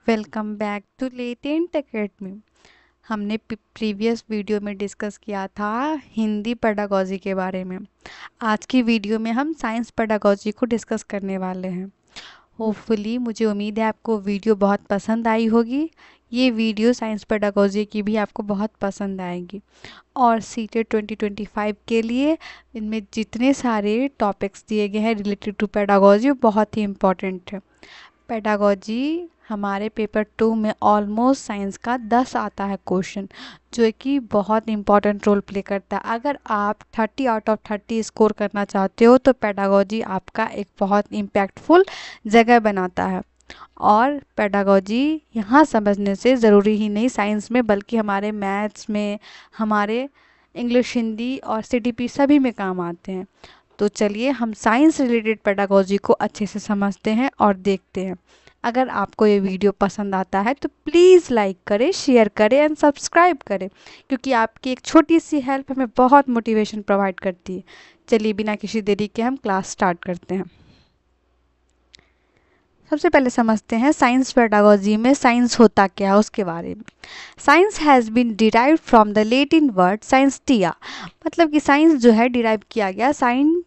Welcome back to Latent Academy. हमने previous video में discuss किया था हिंदी पेडागोजी के बारे में। आज की वीडियो में हम साइंस पेडागोजी को डिस्कस करने वाले हैं। होपफुली मुझे उम्मीद है आपको वीडियो बहुत पसंद आई होगी। ये वीडियो साइंस पेडागोजी की भी आपको बहुत पसंद आएगी। और सीटेट 2025 के लिए इनमें जितने सारे टॉपिक्स दिए गए हैं रिलेटेड टू पेडागोजी बहुत ही इम्पॉर्टेंट है। पेडागोजी हमारे पेपर 2 में ऑलमोस्ट साइंस का 10 आता है क्वेश्चन, जो कि बहुत इंपॉर्टेंट रोल प्ले करता है। अगर आप 30 आउट ऑफ 30 स्कोर करना चाहते हो तो पेडागोजी आपका एक बहुत इम्पैक्टफुल जगह बनाता है। और पेडागोजी यहाँ समझने से ज़रूरी ही नहीं साइंस में, बल्कि हमारे मैथ्स में, हमारे इंग्लिश, हिंदी और सीटीपी सभी में काम आते हैं। तो चलिए हम साइंस रिलेटेड पेडागोजी को अच्छे से समझते हैं और देखते हैं। अगर आपको ये वीडियो पसंद आता है तो प्लीज़ लाइक करें, शेयर करें एंड सब्सक्राइब करें, क्योंकि आपकी एक छोटी सी हेल्प हमें बहुत मोटिवेशन प्रोवाइड करती है। चलिए बिना किसी देरी के हम क्लास स्टार्ट करते हैं। सबसे पहले समझते हैं साइंस पेडागोजी में साइंस होता क्या है उसके बारे में। Science has been derived from the Latin word scientia, मतलब कि साइंस जो है डिराइव किया गया, साइंस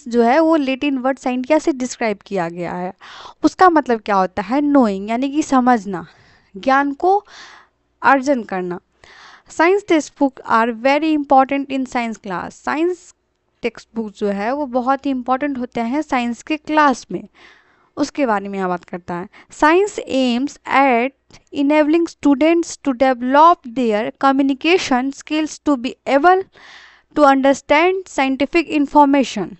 जो है वो लैटिन वर्ड साइंटिया से डिस्क्राइब किया गया है। उसका मतलब क्या होता है? नोइंग, यानी कि समझना, ज्ञान को अर्जन करना। Science text book are very important in science class. Science text book जो है वो बहुत ही इंपॉर्टेंट होते हैं साइंस के क्लास में। उसके बारे में यहाँ बात करता है। Science aims at enabling students to develop their communication skills to be able to understand scientific information.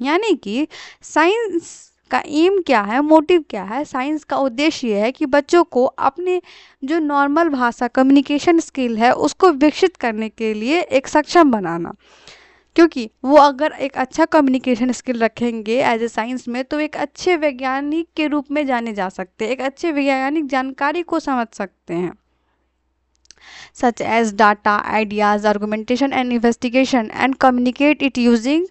यानी कि साइंस का एम क्या है, मोटिव क्या है? साइंस का उद्देश्य ये है कि बच्चों को अपने जो नॉर्मल भाषा कम्युनिकेशन स्किल है उसको विकसित करने के लिए एक सक्षम बनाना। क्योंकि वो अगर एक अच्छा कम्युनिकेशन स्किल रखेंगे एज ए साइंस में तो एक अच्छे वैज्ञानिक के रूप में जाने जा सकते हैं, एक अच्छे वैज्ञानिक जानकारी को समझ सकते हैं, such as data, ideas, argumentation and investigation, and communicate it using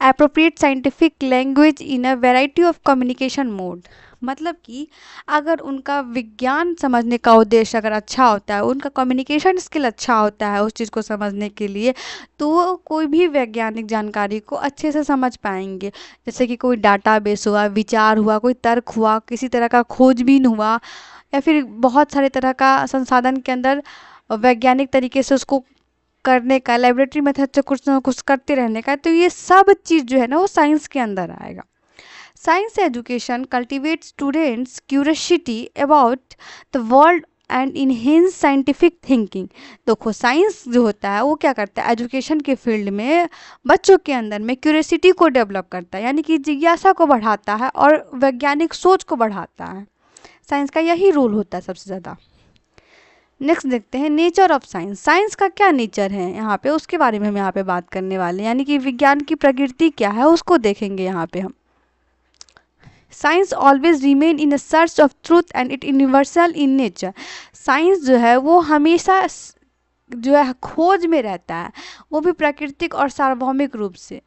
appropriate scientific language in a variety of communication mode। मतलब कि अगर उनका विज्ञान समझने का उद्देश्य अगर अच्छा होता है, उनका कम्युनिकेशन स्किल अच्छा होता है उस चीज़ को समझने के लिए, तो वो कोई भी वैज्ञानिक जानकारी को अच्छे से समझ पाएंगे। जैसे कि कोई डाटाबेस हुआ, विचार हुआ, कोई तर्क हुआ, किसी तरह का खोजबीन हुआ, या फिर बहुत सारे तरह का संसाधन के अंदर वैज्ञानिक तरीके से उसको करने का, लेबोरेटरी मेथड से कुछ ना कुछ करते रहने का, तो ये सब चीज़ जो है ना वो साइंस के अंदर आएगा। Science education cultivate students curiosity about the world and enhance scientific thinking. देखो साइंस जो होता है वो क्या करता है, एजुकेशन के फील्ड में बच्चों के अंदर में क्यूरियोसिटी को डेवलप करता है, यानी कि जिज्ञासा को बढ़ाता है और वैज्ञानिक सोच को बढ़ाता है। साइंस का यही रोल होता है सबसे ज़्यादा। नेक्स्ट देखते हैं नेचर ऑफ साइंस। साइंस का क्या नेचर है यहाँ पे, उसके बारे में हम यहाँ पे बात करने वाले हैं, यानी कि विज्ञान की प्रकृति क्या है उसको देखेंगे यहाँ पे हम। Science always remain in a search of truth and it universal in nature. Science जो है वो हमेशा जो है खोज में रहता है, वो भी प्राकृतिक और सार्वभौमिक रूप से।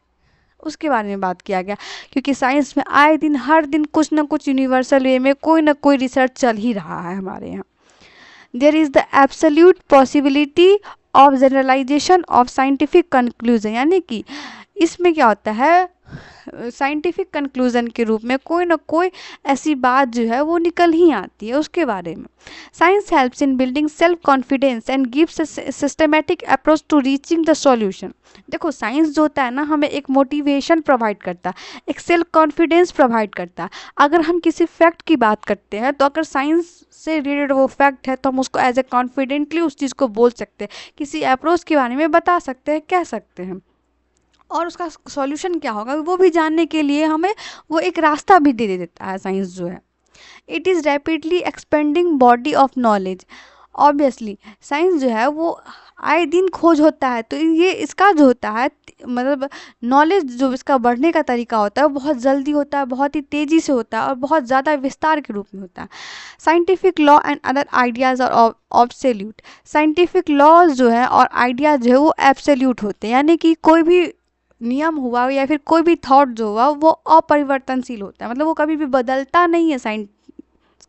उसके बारे में बात किया गया, क्योंकि साइंस में आए दिन हर दिन कुछ ना कुछ यूनिवर्सल वे में कोई ना कोई रिसर्च चल ही रहा है हमारे यहाँ। There is the absolute possibility of generalization of scientific conclusion, यानी कि इसमें क्या होता है, साइंटिफिक कंक्लूजन के रूप में कोई ना कोई ऐसी बात जो है वो निकल ही आती है उसके बारे में। Science helps in building self confidence and gives systematic approach to reaching the solution. देखो साइंस जो होता है ना हमें एक मोटिवेशन प्रोवाइड करता है, एक सेल्फ कॉन्फिडेंस प्रोवाइड करता है। अगर हम किसी फैक्ट की बात करते हैं तो अगर साइंस से रिलेटेड वो फैक्ट है तो हम उसको एज ए कॉन्फिडेंटली उस चीज़ को बोल सकते हैं, किसी अप्रोच के बारे में बता सकते हैं, कह सकते हैं, और उसका सॉल्यूशन क्या होगा वो भी जानने के लिए हमें वो एक रास्ता भी दे देता है साइंस जो है। It is rapidly expanding body of knowledge. Obviously science जो है वो आए दिन खोज होता है, तो ये इसका जो होता है मतलब नॉलेज जो इसका बढ़ने का तरीका होता है वो बहुत जल्दी होता है, बहुत ही तेज़ी से होता है और बहुत ज़्यादा विस्तार के रूप में होता है। Scientific law and other ideas और ऑब्सोल्यूट। साइंटिफिक लॉज जो है और आइडियाज़ जो है वो एब्सोल्यूट होते हैं, यानी कि कोई भी नियम हुआ या फिर कोई भी थॉट जो हुआ वो अपरिवर्तनशील होता है, मतलब वो कभी भी बदलता नहीं है साइंस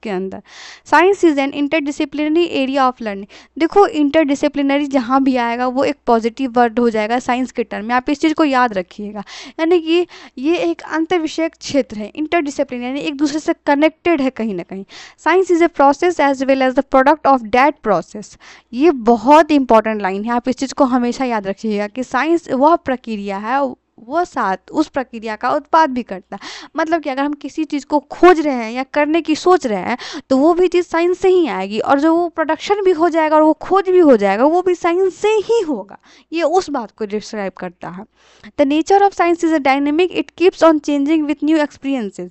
के अंदर। Science is an interdisciplinary area of learning. देखो इंटरडिसिप्लिनरी जहाँ भी आएगा वो एक पॉजिटिव वर्ड हो जाएगा साइंस के टर्म में, आप इस चीज़ को याद रखिएगा। यानी कि ये एक अंतर विषयक क्षेत्र है, इंटरडिसिप्लिनरी यानी एक दूसरे से कनेक्टेड है कहीं ना कहीं। Science is a process as well as the product of that process. ये बहुत इंपॉर्टेंट लाइन है, आप इस चीज़ को हमेशा याद रखिएगा कि साइंस वह प्रक्रिया है, वो साथ उस प्रक्रिया का उत्पाद भी करता है। मतलब कि अगर हम किसी चीज़ को खोज रहे हैं या करने की सोच रहे हैं तो वो भी चीज़ साइंस से ही आएगी, और जो वो प्रोडक्शन भी हो जाएगा और वो खोज भी हो जाएगा वो भी साइंस से ही होगा। ये उस बात को डिस्क्राइब करता है। The nature of science is a dynamic, it keeps on changing with new experiences.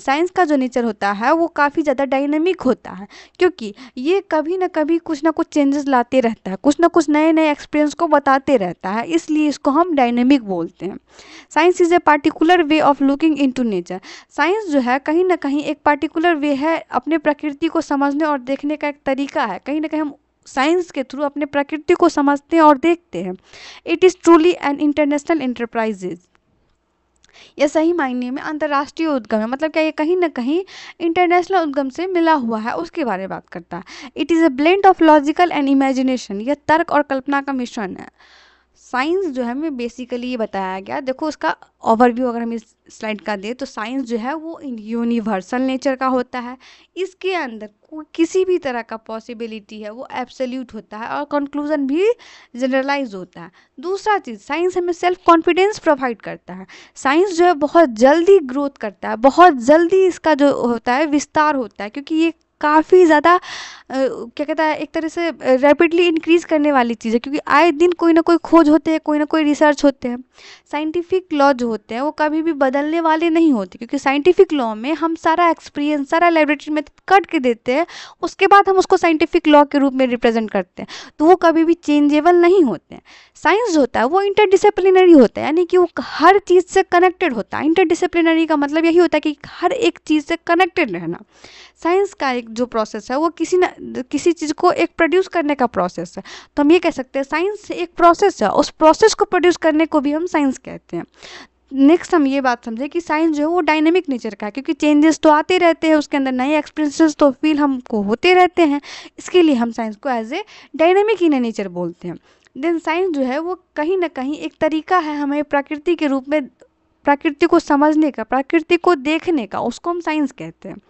Science का जो नेचर होता है वो काफ़ी ज़्यादा डायनेमिक होता है, क्योंकि ये कभी ना कभी कुछ ना कुछ चेंजेस लाते रहता है, कुछ ना कुछ नए नए एक्सपीरियंस को बताते रहता है, इसलिए इसको हम डायनेमिक बोलते हैं। Science is a particular way of looking into nature. Science जो है कहीं ना कहीं एक पार्टिकुलर वे है, अपने प्रकृति को समझने और देखने का एक तरीका है। कहीं ना कहीं हम साइंस के थ्रू अपने प्रकृति को समझते हैं और देखते हैं। It is truly an international enterprises. यह सही मायने में अंतर्राष्ट्रीय उद्यम है, मतलब क्या ये कहीं ना कहीं इंटरनेशनल उद्यम से मिला हुआ है, उसके बारे में बात करता है। It is a blend of logical and imagination, यह तर्क और कल्पना का मिश्रण है। साइंस जो है हमें बेसिकली ये बताया गया, देखो उसका ओवरव्यू अगर हम इस स्लाइड का दें तो साइंस जो है वो यूनिवर्सल नेचर का होता है। इसके अंदर किसी भी तरह का पॉसिबिलिटी है वो एब्सोल्यूट होता है और कंक्लूजन भी जनरलाइज होता है। दूसरा चीज़, साइंस हमें सेल्फ कॉन्फिडेंस प्रोवाइड करता है। साइंस जो है बहुत जल्दी ग्रोथ करता है, बहुत जल्दी इसका जो होता है विस्तार होता है, क्योंकि ये काफ़ी ज़्यादा क्या कहता है एक तरह से रैपिडली इंक्रीज करने वाली चीज़ है, क्योंकि आए दिन कोई ना कोई खोज होते हैं, कोई ना कोई रिसर्च होते हैं। साइंटिफिक लॉ जो होते हैं वो कभी भी बदलने वाले नहीं होते, क्योंकि साइंटिफिक लॉ में हम सारा एक्सपीरियंस, सारा लेबोरेटरी में कट के देते हैं, उसके बाद हम उसको साइंटिफिक लॉ के रूप में रिप्रेजेंट करते हैं, तो वो कभी भी चेंजेबल नहीं होते हैं। साइंस जो होता है वो इंटरडिसिप्लिनरी होता है, यानी कि वो हर चीज़ से कनेक्टेड होता है। इंटरडिसिप्लिनरी का मतलब यही होता है कि हर एक चीज़ से कनेक्टेड रहना। साइंस का एक जो प्रोसेस है वो किसी चीज़ को एक प्रोड्यूस करने का प्रोसेस है, तो हम ये कह सकते हैं साइंस एक प्रोसेस है, उस प्रोसेस को प्रोड्यूस करने को भी हम साइंस कहते हैं। नेक्स्ट हम ये बात समझें कि साइंस जो है वो डायनेमिक नेचर का है, क्योंकि चेंजेस तो आते रहते हैं, उसके अंदर नए एक्सपीरियंसेस तो फील हमको होते रहते हैं, इसके लिए हम साइंस को as a dynamic in nature बोलते हैं। देन साइंस जो है वो कहीं ना कहीं एक तरीका है हमें प्रकृति के रूप में प्रकृति को समझने का, प्रकृति को देखने का, उसको हम साइंस कहते हैं।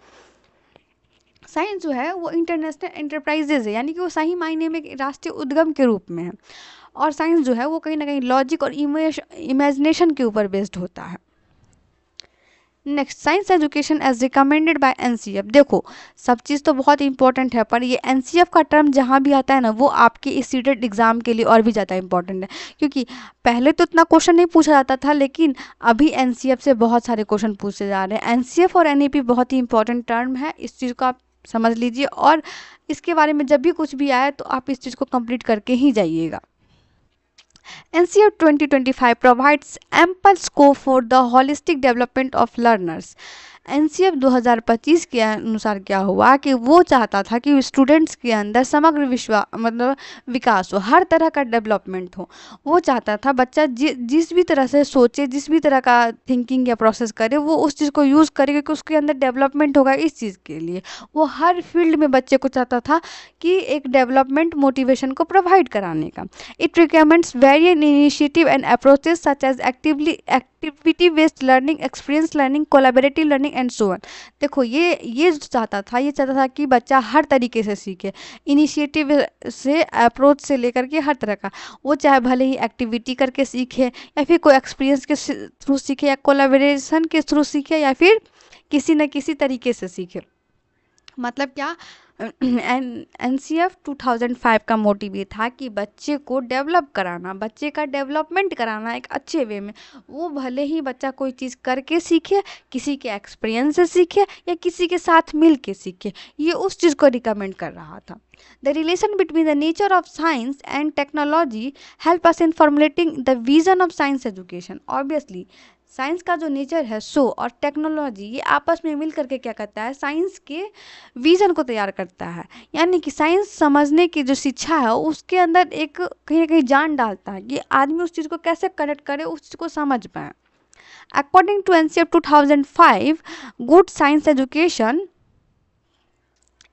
साइंस जो है वो इंटरनेशनल एंटरप्राइजेज है, यानी कि वो सही मायने में राष्ट्रीय उद्यम के रूप में है। और साइंस जो है वो कहीं ना कहीं लॉजिक और इमेजिनेशन के ऊपर बेस्ड होता है। Next, science education as recommended by NCF. देखो सब चीज़ तो बहुत इंपॉर्टेंट है, पर ये एनसीएफ का टर्म जहाँ भी आता है ना वो आपके इस सीटेट एग्जाम के लिए और भी ज़्यादा इंपॉर्टेंट है, क्योंकि पहले तो इतना क्वेश्चन नहीं पूछा जाता था, लेकिन अभी एनसीएफ से बहुत सारे क्वेश्चन पूछे जा रहे हैं। एनसीएफ और एनईपी बहुत ही इंपॉर्टेंट टर्म है, इस चीज़ को आप समझ लीजिए, और इसके बारे में जब भी कुछ भी आए तो आप इस चीज़ को कंप्लीट करके ही जाइएगा। NCF 2025 provides ample scope for the holistic development of learners. NCF 2025 के अनुसार क्या हुआ कि वो चाहता था कि स्टूडेंट्स के अंदर समग्र विकास हो, हर तरह का डेवलपमेंट हो। वो चाहता था बच्चा जिस भी तरह से सोचे, जिस भी तरह का थिंकिंग या प्रोसेस करे, वो उस चीज़ को यूज़ करे, क्योंकि उसके अंदर डेवलपमेंट होगा। इस चीज़ के लिए वो हर फील्ड में बच्चे को चाहता था कि एक डेवलपमेंट मोटिवेशन को प्रोवाइड कराने का। It recommends various initiative and approaches such as activity based learning, experience learning, collaborative learning and so on. देखो ये चाहता था कि बच्चा हर तरीके से सीखे, इनिशिएटिव से, अप्रोच से लेकर के हर तरह का। वो चाहे भले ही एक्टिविटी करके सीखे, या फिर कोई एक्सपीरियंस के थ्रू सीखे, या कोलैबोरेशन के थ्रू सीखे, या फिर किसी न किसी तरीके से सीखे। मतलब क्या, NCF 2005 का मोटिव ये था कि बच्चे को डेवलप कराना, बच्चे का डेवलपमेंट कराना एक अच्छे वे में। वो भले ही बच्चा कोई चीज़ करके सीखे, किसी के एक्सपीरियंस से सीखे, या किसी के साथ मिल के सीखे, ये उस चीज़ को रिकमेंड कर रहा था। The relation between the nature of science and technology help us in formulating the vision of science education. Obviously science का जो नेचर है और टेक्नोलॉजी, ये आपस में मिल करके क्या करता है, साइंस के विजन को तैयार करता है। यानी कि साइंस समझने की जो शिक्षा है उसके अंदर एक कहीं ना कहीं जान डालता है कि आदमी उस चीज़ को कैसे कनेक्ट करे, उस चीज़ को समझ पाए। According to NCF 2005, good science education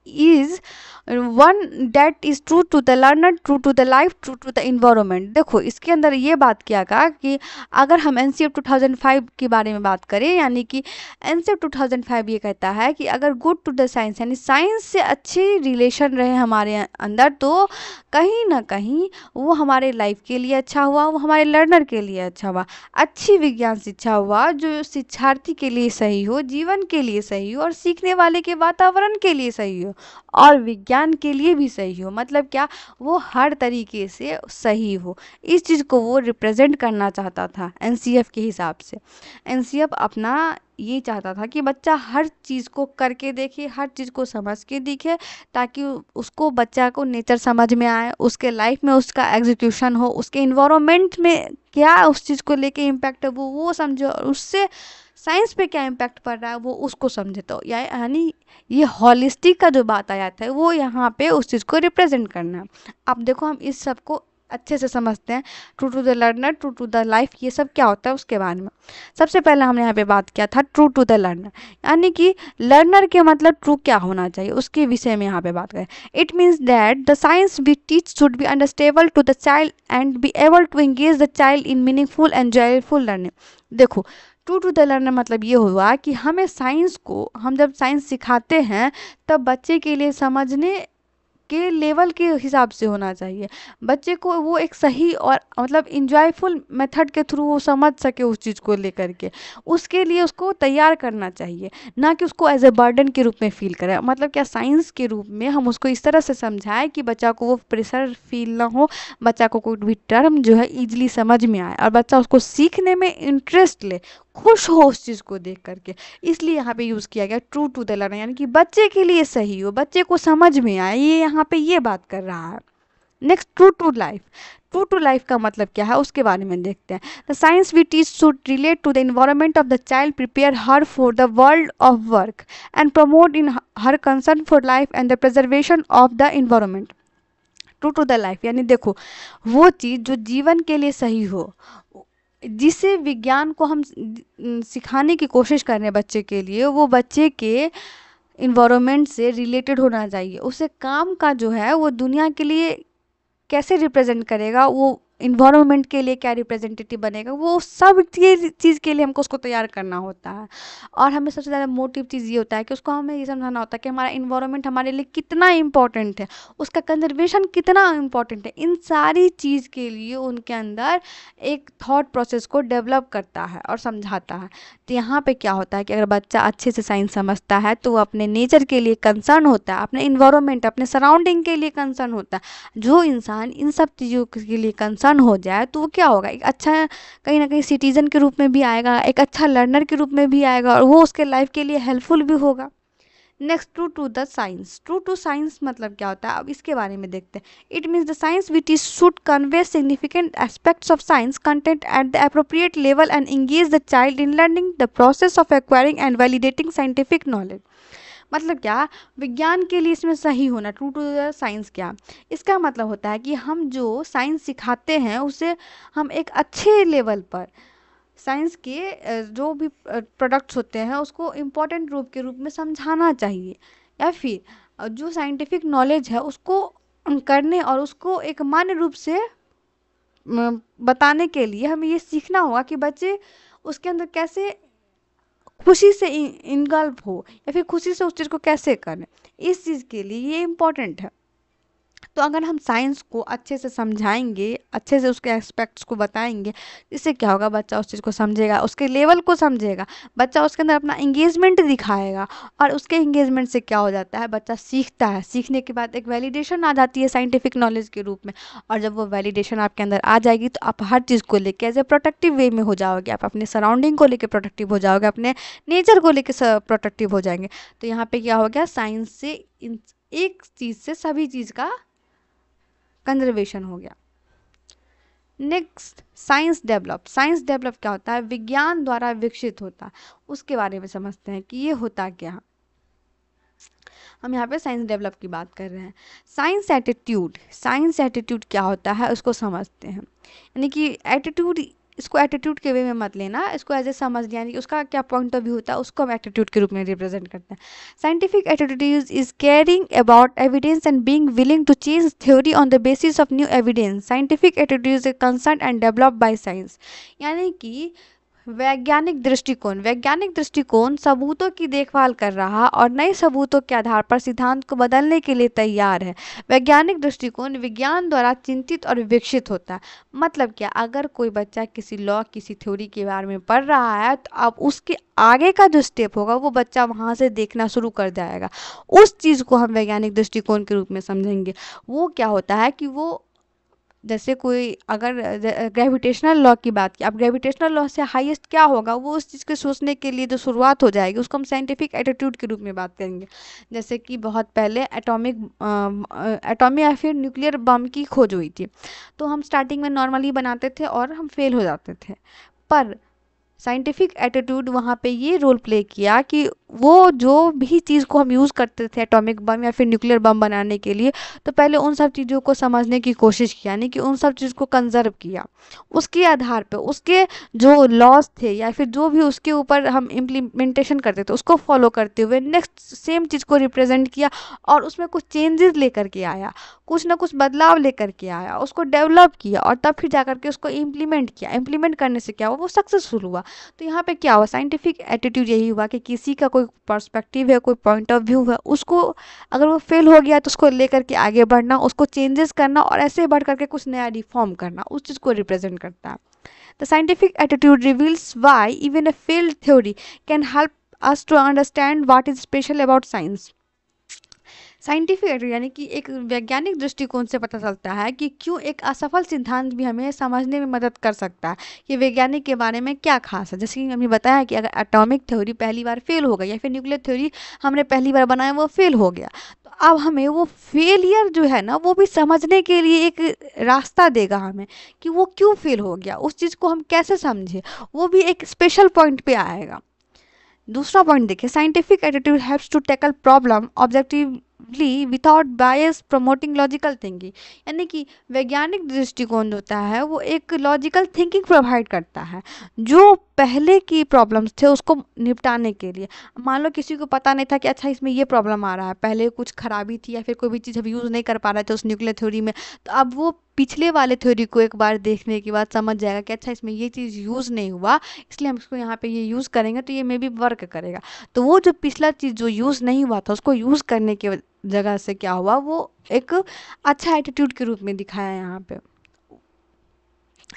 is one that is true to the learner, true to the life, true to the environment. देखो इसके अंदर ये बात किया गया कि अगर हम एनसीएफ 2005 के बारे में बात करें, यानी कि एनसीएफ 2005 ये कहता है कि अगर गुड टू द साइंस, यानी साइंस से अच्छी रिलेशन रहे हमारे अंदर, तो कहीं ना कहीं वो हमारे लाइफ के लिए अच्छा हुआ, वो हमारे लर्नर के लिए अच्छा हुआ। अच्छी विज्ञान शिक्षा हुआ जो शिक्षार्थी के लिए सही हो, जीवन के लिए सही हो, और सीखने वाले के वातावरण के लिए सही हो, और विज्ञान के लिए भी सही हो। मतलब क्या, वो हर तरीके से सही हो। इस चीज़ को वो रिप्रेजेंट करना चाहता था एनसीएफ के हिसाब से। एनसीएफ अपना ये चाहता था कि बच्चा हर चीज़ को करके देखे, हर चीज़ को समझ के दिखे, ताकि उसको, बच्चा को नेचर समझ में आए, उसके लाइफ में उसका एग्जीक्यूशन हो, उसके इन्वायरमेंट में क्या उस चीज़ को लेके इम्पैक्ट है वो समझे, और उससे साइंस पे क्या इम्पैक्ट पड़ रहा है वो उसको समझे। तो यानी ये हॉलिस्टिक का जो बात आया था वो यहाँ पे उस चीज़ को रिप्रेजेंट करना है। अब देखो हम इस सब को अच्छे से समझते हैं। True to the learner, true to the life, ये सब क्या होता है उसके बारे में। सबसे पहले हमने यहाँ पे बात किया था ट्रू टू द लर्नर, यानी कि लर्नर के मतलब ट्रू क्या होना चाहिए उसके विषय में यहाँ पे बात करें। It means that the science we teach should be understandable to the child and be able to engage the child in meaningful and joyful learning. देखो ट्रू टू द लर्नर मतलब ये हुआ कि हमें साइंस को, हम जब साइंस सिखाते हैं तब बच्चे के लिए समझने के लेवल के हिसाब से होना चाहिए। बच्चे को वो एक सही और मतलब इंजॉयफुल मेथड के थ्रू वो समझ सके उस चीज़ को लेकर के, उसके लिए उसको तैयार करना चाहिए, ना कि उसको एज ए बर्डन के रूप में फील करें। मतलब क्या, साइंस के रूप में हम उसको इस तरह से समझाएं कि बच्चा को वो प्रेशर फील ना हो, बच्चा को कोई भी टर्म जो है ईजिली समझ में आए, और बच्चा उसको सीखने में इंटरेस्ट ले, खुश हो उस चीज़ को देख करके। इसलिए यहाँ पे यूज़ किया गया ट्रू टू द लर्नर, यानी कि बच्चे के लिए सही हो, बच्चे को समझ में आए, ये यहाँ पे ये बात कर रहा है। Next, true to life. True to life का मतलब क्या है उसके बारे में देखते हैं। The science we teach should relate to the environment of the child, prepare her for the world of work and promote in her concern for life and the preservation of the environment. True to the life यानी देखो वो चीज़ जो जीवन के लिए सही हो, जिसे विज्ञान को हम सिखाने की कोशिश कर रहे हैं बच्चे के लिए, वो बच्चे के इन्वायरमेंट से रिलेटेड होना चाहिए। उसे काम का जो है वो दुनिया के लिए कैसे रिप्रेजेंट करेगा, वो इन्वायरमेंट के लिए क्या रिप्रेजेंटेटिव बनेगा, वो सब ये चीज़ के लिए हमको उसको तैयार करना होता है। और हमें सबसे ज़्यादा मोटिव चीज़ ये होता है कि उसको हमें ये समझाना होता है कि हमारा इन्वायरमेंट हमारे लिए कितना इम्पॉर्टेंट है, उसका कंजर्वेशन कितना इम्पॉर्टेंट है। इन सारी चीज़ के लिए उनके अंदर एक थॉट प्रोसेस को डेवलप करता है और समझाता है। तो यहाँ पे क्या होता है कि अगर बच्चा अच्छे से साइंस समझता है तो वो अपने नेचर के लिए कंसर्न होता है, अपने इन्वायरमेंट, अपने सराउंडिंग के लिए कंसर्न होता है। जो इंसान इन सब चीज़ों के लिए कंसर्न हो जाए तो वो क्या होगा, एक अच्छा कहीं ना कहीं सिटीजन के रूप में भी आएगा, एक अच्छा लर्नर के रूप में भी आएगा, और वो उसके लाइफ के लिए हेल्पफुल भी होगा। Next, true to the science. True to science मतलब क्या होता है, अब इसके बारे में देखते हैं। It means the science which is should convey significant aspects of science content at the appropriate level and engage the child in learning the process of acquiring and validating scientific knowledge. मतलब क्या, विज्ञान के लिए इसमें सही होना। True to the science क्या, इसका मतलब होता है कि हम जो साइंस सिखाते हैं उसे हम एक अच्छे लेवल पर, साइंस के जो भी प्रोडक्ट्स होते हैं उसको इम्पोर्टेंट रूप के रूप में समझाना चाहिए, या फिर जो साइंटिफिक नॉलेज है उसको करने और उसको एक मान्य रूप से बताने के लिए हमें ये सीखना होगा कि बच्चे उसके अंदर कैसे खुशी से इन्वॉल्व हो, या फिर खुशी से उस चीज़ को कैसे करें। इस चीज़ के लिए ये इम्पोर्टेंट है। तो अगर हम साइंस को अच्छे से समझाएंगे, अच्छे से उसके एस्पेक्ट्स को बताएंगे, इससे क्या होगा, बच्चा उस चीज़ को समझेगा, उसके लेवल को समझेगा, बच्चा उसके अंदर अपना इंगेजमेंट दिखाएगा, और उसके इंगेजमेंट से क्या हो जाता है, बच्चा सीखता है। सीखने के बाद एक वैलिडेशन आ जाती है साइंटिफिक नॉलेज के रूप में, और जब वो वैलिडेशन आपके अंदर आ जाएगी तो आप हर चीज़ को लेके एज ए प्रोटेक्टिव वे में हो जाओगे। आप अपने सराउंडिंग को लेके प्रोटेक्टिव हो जाओगे, अपने नेचर को लेके प्रोटेक्टिव हो जाएंगे। तो यहाँ पे क्या हो गया, साइंस से एक चीज़ से सभी चीज़ का कंजर्वेशन हो गया। Next, science develop. Science develop क्या होता है, विज्ञान द्वारा विकसित होता है। उसके बारे में समझते हैं कि ये होता क्या। हम यहाँ पे साइंस डेवलप की बात कर रहे हैं। Science attitude. साइंस एटीट्यूड क्या होता है उसको समझते हैं। यानी कि एटीट्यूड इसको एटीट्यूड के वे में मत लेना, इसको एज ए समझ लिया, यानी कि उसका क्या पॉइंट ऑफ व्यू होता है उसको हम एटीट्यूड के रूप में रिप्रेजेंट करते हैं। Scientific attitude is caring about evidence and being willing to change theory on the basis of new evidence. Scientific attitude is concern and developed by science, यानी कि वैज्ञानिक दृष्टिकोण सबूतों की देखभाल कर रहा और नए सबूतों के आधार पर सिद्धांत को बदलने के लिए तैयार है। वैज्ञानिक दृष्टिकोण विज्ञान द्वारा चिंतित और विकसित होता है। मतलब क्या, अगर कोई बच्चा किसी लॉ किसी थ्योरी के बारे में पढ़ रहा है तो अब उसके आगे का जो स्टेप होगा वो बच्चा वहाँ से देखना शुरू कर जाएगा। उस चीज़ को हम वैज्ञानिक दृष्टिकोण के रूप में समझेंगे। वो क्या होता है कि वो जैसे कोई अगर ग्रेविटेशनल लॉ की बात की, अब ग्रेविटेशनल लॉ से हाईएस्ट क्या होगा, वो उस चीज़ के सोचने के लिए जो शुरुआत हो जाएगी उसको हम साइंटिफिक एटीट्यूड के रूप में बात करेंगे। जैसे कि बहुत पहले एटॉमिक या फिर न्यूक्लियर बम की खोज हुई थी, तो हम स्टार्टिंग में नॉर्मली बनाते थे और हम फेल हो जाते थे, पर साइंटिफिक एटीट्यूड वहाँ पे ये रोल प्ले किया कि वो जो भी चीज़ को हम यूज़ करते थे एटॉमिक बम या फिर न्यूक्लियर बम बनाने के लिए, तो पहले उन सब चीज़ों को समझने की कोशिश किया, यानी कि उन सब चीज़ को कंजर्व किया। उसके आधार पे उसके जो लॉज थे या फिर जो भी उसके ऊपर हम इम्प्लीमेंटेशन करते थे उसको फॉलो करते हुए नेक्स्ट सेम चीज़ को रिप्रेजेंट किया और उसमें कुछ चेंजेस लेकर के आया, कुछ ना कुछ बदलाव लेकर के आया, उसको डेवलप किया और तब फिर जाकर के उसको इम्प्लीमेंट किया। इम्प्लीमेंट करने से क्या हुआ, वो सक्सेसफुल हुआ। तो यहाँ पे क्या हुआ, साइंटिफिक एटीट्यूड यही हुआ कि किसी का कोई पर्सपेक्टिव है, कोई पॉइंट ऑफ व्यू है, उसको अगर वो फेल हो गया तो उसको लेकर के आगे बढ़ना, उसको चेंजेस करना और ऐसे बढ़ करके कुछ नया रिफॉर्म करना, उस चीज़ को रिप्रेजेंट करता है। The scientific attitude reveals why even a failed theory can help us to understand what is special about science. Scientific attitude यानी कि एक वैज्ञानिक दृष्टिकोण से पता चलता है कि क्यों एक असफल सिद्धांत भी हमें समझने में मदद कर सकता है कि वैज्ञानिक के बारे में क्या खास है। जैसे कि हमने बताया कि अगर एटॉमिक थ्योरी पहली बार फेल हो गई या फिर न्यूक्लियर थ्योरी हमने पहली बार बनाया वो फेल हो गया, तो अब हमें वो फेलियर जो है ना वो भी समझने के लिए एक रास्ता देगा हमें कि वो क्यों फेल हो गया, उस चीज़ को हम कैसे समझे, वो भी एक स्पेशल पॉइंट पे आएगा। दूसरा पॉइंट देखिए, scientific attitude helps to tackle problem objectively without bias promoting logical thinking, यानी कि वैज्ञानिक दृष्टिकोण होता है वो एक लॉजिकल थिंकिंग प्रोवाइड करता है जो पहले की प्रॉब्लम्स थे उसको निपटाने के लिए। मान लो किसी को पता नहीं था कि अच्छा इसमें ये प्रॉब्लम आ रहा है, पहले कुछ खराबी थी या फिर कोई भी चीज़ हम यूज़ नहीं कर पा रहे थे उस न्यूक्लियर थ्योरी में, तो अब वो पिछले वाले थ्योरी को एक बार देखने के बाद समझ जाएगा कि अच्छा इसमें ये चीज़ यूज़ नहीं हुआ, इसलिए हम इसको यहाँ पे ये यूज़ करेंगे तो ये मे बी वर्क करेगा। तो वो जो पिछला चीज़ जो यूज़ नहीं हुआ था उसको यूज़ करने के जगह से क्या हुआ, वो एक अच्छा एटीट्यूड के रूप में दिखाया यहाँ पे।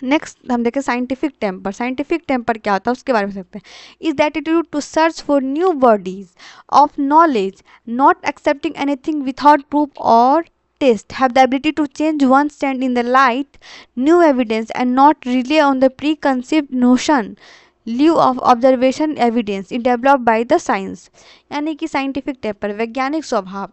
नेक्स्ट हम देखें साइंटिफिक टेम्पर। साइंटिफिक टेम्पर क्या होता है उसके बारे में सकते हैं। Is the attitude to search for new bodies of knowledge, not accepting anything without proof और test, have the ability to change one stand in the light new evidence and not rely on the preconceived notion lieu of observation evidence is developed by the science। यानी कि scientific temper वैज्ञानिक स्वभाव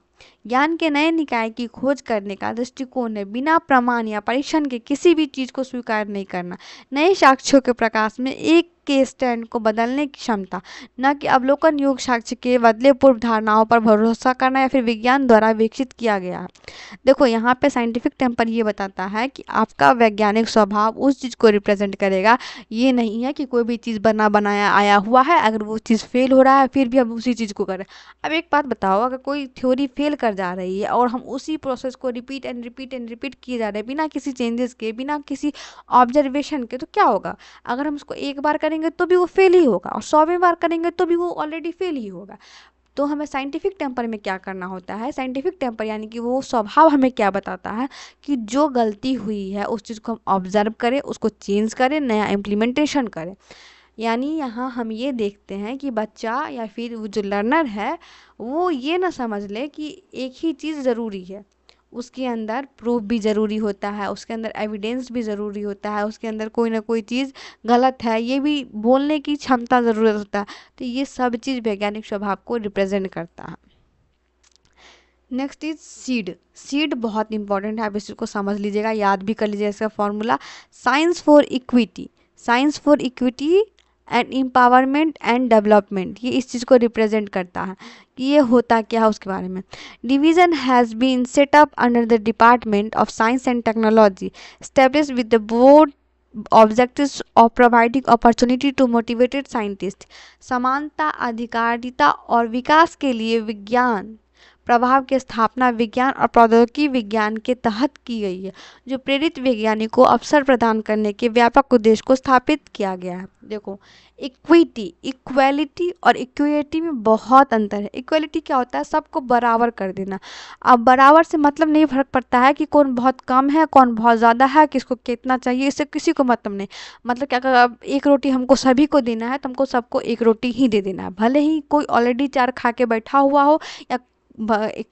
ज्ञान के नए निकाय की खोज करने का दृष्टिकोण है, बिना प्रमाण या परीक्षण के किसी भी चीज़ को स्वीकार नहीं करना, नए साक्ष्यों के प्रकाश में एक के स्टैंड को बदलने की क्षमता, न कि अवलोकन योग साक्ष्य के बदले पूर्व धारणाओं पर भरोसा करना या फिर विज्ञान द्वारा विकसित किया गया है। देखो यहाँ पे साइंटिफिक टेम्पर ये बताता है कि आपका वैज्ञानिक स्वभाव उस चीज़ को रिप्रेजेंट करेगा, ये नहीं है कि कोई भी चीज़ बना बनाया आया हुआ है, अगर वो चीज़ फेल हो रहा है फिर भी हम उसी चीज़ को करें। अब एक बात बताओ, अगर कोई थ्योरी फेल कर जा रही है और हम उसी प्रोसेस को रिपीट एंड रिपीट किए जा रहे हैं बिना किसी चेंजेस के, बिना किसी ऑब्जर्वेशन के, तो क्या होगा, अगर हम उसको एक बार करेंगे तो भी वो फेल ही होगा और 100वें बार करेंगे तो भी वो ऑलरेडी फेल ही होगा। तो हमें साइंटिफिक टेम्पर में क्या करना होता है, साइंटिफिक टेम्पर यानी कि वो स्वभाव हमें क्या बताता है कि जो गलती हुई है उस चीज़ को हम ऑब्जर्व करें, उसको चेंज करें, नया इम्प्लीमेंटेशन करें। यानी यहाँ हम ये देखते हैं कि बच्चा या फिर वो जो लर्नर है वो ये ना समझ ले कि एक ही चीज़ ज़रूरी है, उसके अंदर प्रूफ भी ज़रूरी होता है, उसके अंदर एविडेंस भी ज़रूरी होता है, उसके अंदर कोई ना कोई चीज़ गलत है ये भी बोलने की क्षमता ज़रूरत होता है। तो ये सब चीज़ वैज्ञानिक स्वभाव को रिप्रेजेंट करता है। Next is seed. सीड बहुत इंपॉर्टेंट है, आप इस चीज़ को समझ लीजिएगा, याद भी कर लीजिएगा इसका formula. Science for equity, science for equity and empowerment and development, ये इस चीज़ को रिप्रेजेंट करता है कि ये होता क्या है उसके बारे में। Division has been set up under the department of science and technology, establish with the board objectives of providing opportunity to motivated scientist. समानता, अधिकारिता और विकास के लिए विज्ञान प्रभाव की स्थापना विज्ञान और प्रौद्योगिकी विज्ञान के तहत की गई है, जो प्रेरित वैज्ञानिक को अवसर प्रदान करने के व्यापक उद्देश्य को स्थापित किया गया है। देखो, इक्विटी, इक्वालिटी और इक्विटी में बहुत अंतर है। इक्वालिटी क्या होता है? सबको बराबर कर देना। अब बराबर से मतलब नहीं फर्क पड़ता है कि कौन बहुत कम है, कौन बहुत ज़्यादा है, किसको कितना चाहिए, इससे किसी को मतलब नहीं। मतलब क्या, अगर अब एक रोटी हमको सभी को देना है तो हमको सबको एक रोटी ही दे देना है, भले ही कोई ऑलरेडी 4 खा के बैठा हुआ हो या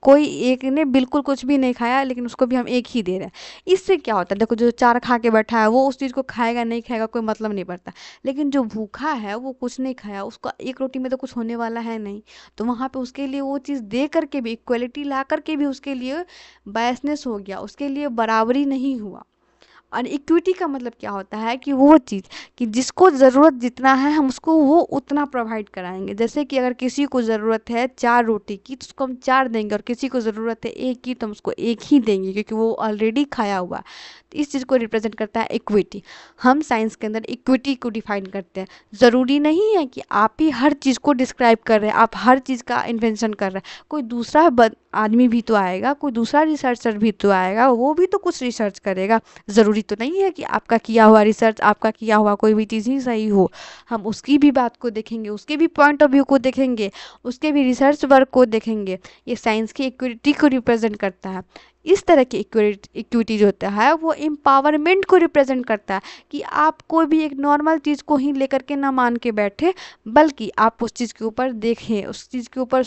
कोई एक ने बिल्कुल कुछ भी नहीं खाया लेकिन उसको भी हम एक ही दे रहे हैं। इससे क्या होता है? देखो, जो 4 खा के बैठा है वो उस चीज़ को खाएगा नहीं खाएगा कोई मतलब नहीं पड़ता, लेकिन जो भूखा है वो कुछ नहीं खाया, उसका एक रोटी में तो कुछ होने वाला है नहीं, तो वहाँ पे उसके लिए वो चीज़ दे करके भी, इक्वलिटी ला करके भी उसके लिए बायसनेस हो गया, उसके लिए बराबरी नहीं हुआ। और इक्विटी का मतलब क्या होता है कि वो चीज़ कि जिसको ज़रूरत जितना है हम उसको वो उतना प्रोवाइड कराएंगे। जैसे कि अगर किसी को ज़रूरत है 4 रोटी की तो उसको हम 4 देंगे, और किसी को ज़रूरत है 1 की तो हम उसको 1 ही देंगे, क्योंकि वो ऑलरेडी खाया हुआ है। तो इस चीज़ को रिप्रेजेंट करता है इक्विटी। हम साइंस के अंदर इक्विटी को डिफाइन करते हैं। ज़रूरी नहीं है कि आप ही हर चीज़ को डिस्क्राइब कर रहे हैं, आप हर चीज़ का इन्वेंशन कर रहे हैं, कोई दूसरा आदमी भी तो आएगा, कोई दूसरा रिसर्चर भी तो आएगा, वो भी तो कुछ रिसर्च करेगा। ज़रूरी तो नहीं है कि आपका किया हुआ रिसर्च, आपका किया हुआ कोई भी चीज़ ही सही हो। हम उसकी भी बात को देखेंगे, उसके भी पॉइंट ऑफ व्यू को देखेंगे, उसके भी रिसर्च वर्क को देखेंगे। ये साइंस की इक्विटी को रिप्रेजेंट करता है। इस तरह की इक्विटी जो होता है वो एम्पावरमेंट को रिप्रेजेंट करता है, कि आप कोई भी एक नॉर्मल चीज़ को ही लेकर के ना मान के बैठे, बल्कि आप उस चीज़ के ऊपर देखें, उस चीज़ के ऊपर